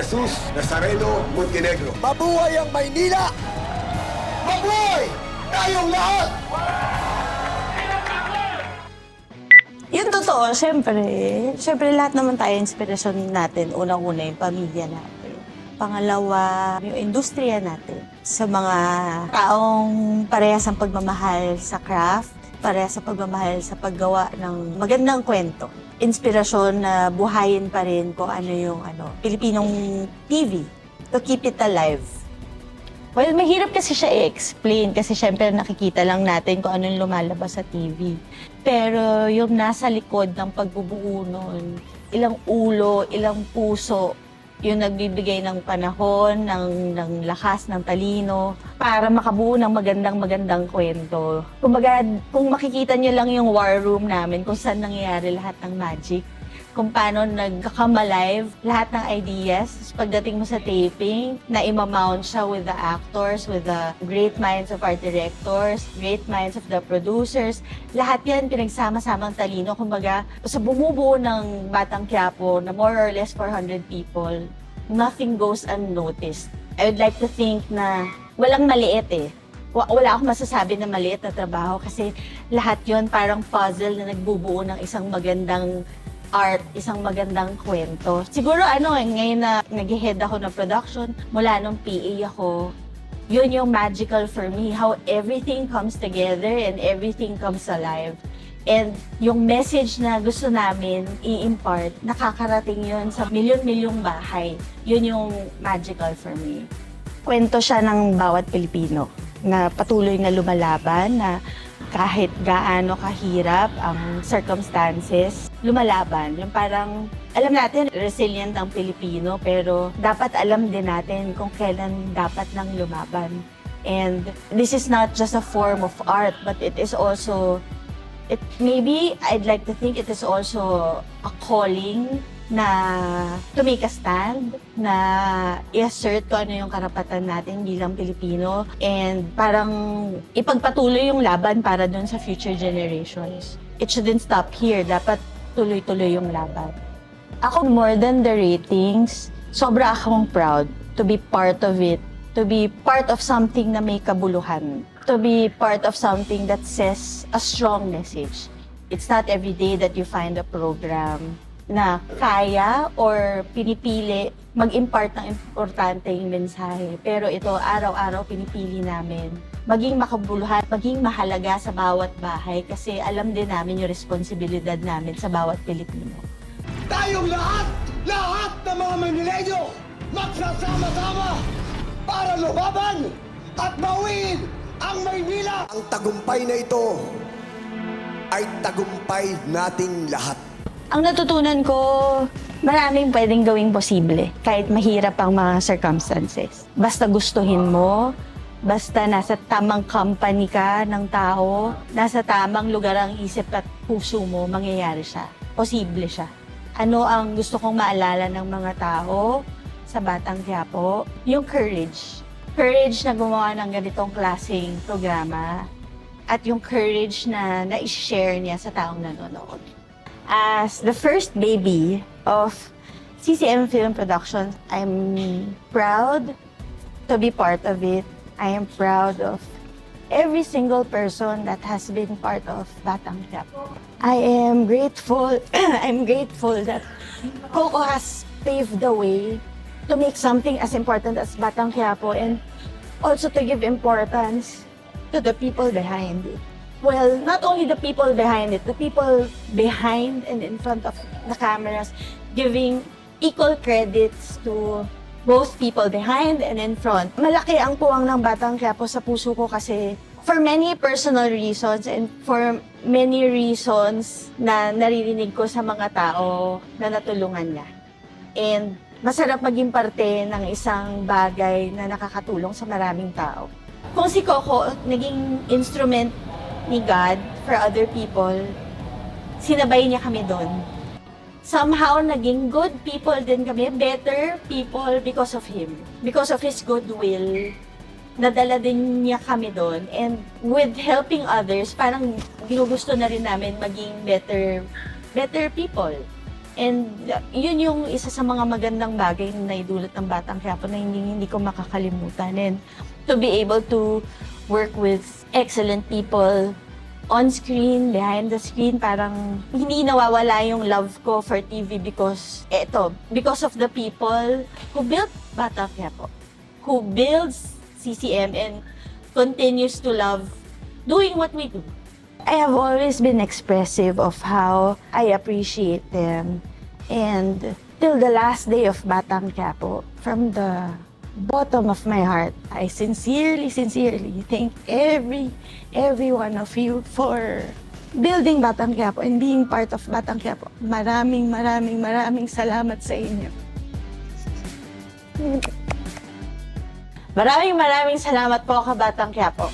Jesus Nazareno Montenegro. Mabuhay ang Maynila! Mabuhay tayong lahat! Yung totoo, syempre lahat naman tayo inspirasyon natin. Unang-una yung pamilya natin. Pangalawa, yung industriya natin. Sa mga taong parehas ang pagmamahal sa craft, parehas sa pagmamahal sa paggawa ng magandang kwento. Inspirasyon na buhayin pa rin kung ano yung Pilipinong TV to keep it alive. Well, mahirap kasi siya i-explain kasi syempre nakikita lang natin kung anong lumalabas sa TV. Pero yung nasa likod ng pagbubuo nun, ilang ulo, ilang puso, yung nagbibigay ng panahon, ng lakas, ng talino, para makabuo ng magandang kwento. Kumbaga, kung makikita niyo lang yung war room namin, kung saan nangyayari lahat ng magic, kung paano nagkakam-alive lahat ng ideas. Pagdating mo sa taping, na imamount siya with the actors, with the great minds of our directors, great minds of the producers. Lahat yan pinagsama-samang talino. Kumbaga, sa bumubuo ng Batang Quiapo na more or less 400 people, nothing goes unnoticed. I would like to think na walang maliit eh. Wala akong masasabi na maliit na trabaho kasi lahat yon parang puzzle na nagbubuo ng isang magandang art, isang magandang kwento. Siguro ngayon na nag-head ako ng production, mula nung PA ako, yun yung magical for me, how everything comes together and everything comes alive. And yung message na gusto namin i-impart, nakakarating yun sa milyon-milyong bahay. Yun yung magical for me. Kwento siya ng bawat Pilipino na patuloy na lumalaban, na kahit gaano kahirap ang circumstances, lumalaban. Yung parang, alam natin, resilient ang Pilipino, pero dapat alam din natin kung kailan dapat nang lumaban. And this is not just a form of art, but it is also, maybe I'd like to think it is also a calling na to make a stand, na i-assert kung ano yung karapatan natin bilang Pilipino, and parang ipagpatuloy yung laban para dun sa future generations. It shouldn't stop here. Dapat tuloy-tuloy yung laban. Ako, more than the ratings, sobra akong proud to be part of it, to be part of something na may kabuluhan, to be part of something that says a strong message. It's not every day that you find a program na kaya or pinipili mag-impart ng importanteng mensahe. Pero ito, araw-araw pinipili namin maging makabuluhan, maging mahalaga sa bawat bahay kasi alam din namin yung responsibilidad namin sa bawat Pilipino. Tayong lahat ng mga Manileño, magsasama-sama para lumaban at bawiin ang Maynila. Ang tagumpay na ito ay tagumpay nating lahat. Ang natutunan ko, maraming pwedeng gawing posible kahit mahirap ang mga circumstances. Basta gustuhin mo, basta nasa tamang company ka ng tao, nasa tamang lugar ang isip at puso mo, mangyayari siya. Posible siya. Ano ang gusto kong maalala ng mga tao sa Batang Quiapo? Yung courage. Courage na gumawa ng ganitong klaseng programa at yung courage na na-share niya sa taong nanonood. As the first baby of CCM Film Productions, I'm proud to be part of it. I am proud of every single person that has been part of Batang Quiapo. I am grateful, I'm grateful that Coco has paved the way to make something as important as Batang Quiapo and also to give importance to the people behind it. Well, not only the people behind it, the people behind and in front of the cameras, giving equal credits to both people behind and in front. Malaki ang puwang ng Batang Quiapo sa puso ko kasi for many personal reasons and for many reasons na naririnig ko sa mga tao na natulungan niya. And masarap maging parte ng isang bagay na nakakatulong sa maraming tao. Kung si Coco naging instrument ni God for other people, sinabay niya kami doon. Somehow, naging good people din kami, better people because of Him. Because of His goodwill, nadala din niya kami doon. And with helping others, parang ginugusto na rin namin maging better people. And yun yung isa sa mga magandang bagay na naidulot ng Batang Quiapo na hindi ko makakalimutan. And to be able to work with excellent people on screen, behind the screen, parang hindi nawawala yung love ko for TV because of the people who built Batang Quiapo, who builds CCM and continues to love doing what we do. I have always been expressive of how I appreciate them. And till the last day of Batang Quiapo, from the bottom of my heart, I sincerely thank every one of you for building Batang Quiapo and being part of Batang Quiapo. Maraming salamat sa inyo. Maraming salamat po ka Batang Quiapo.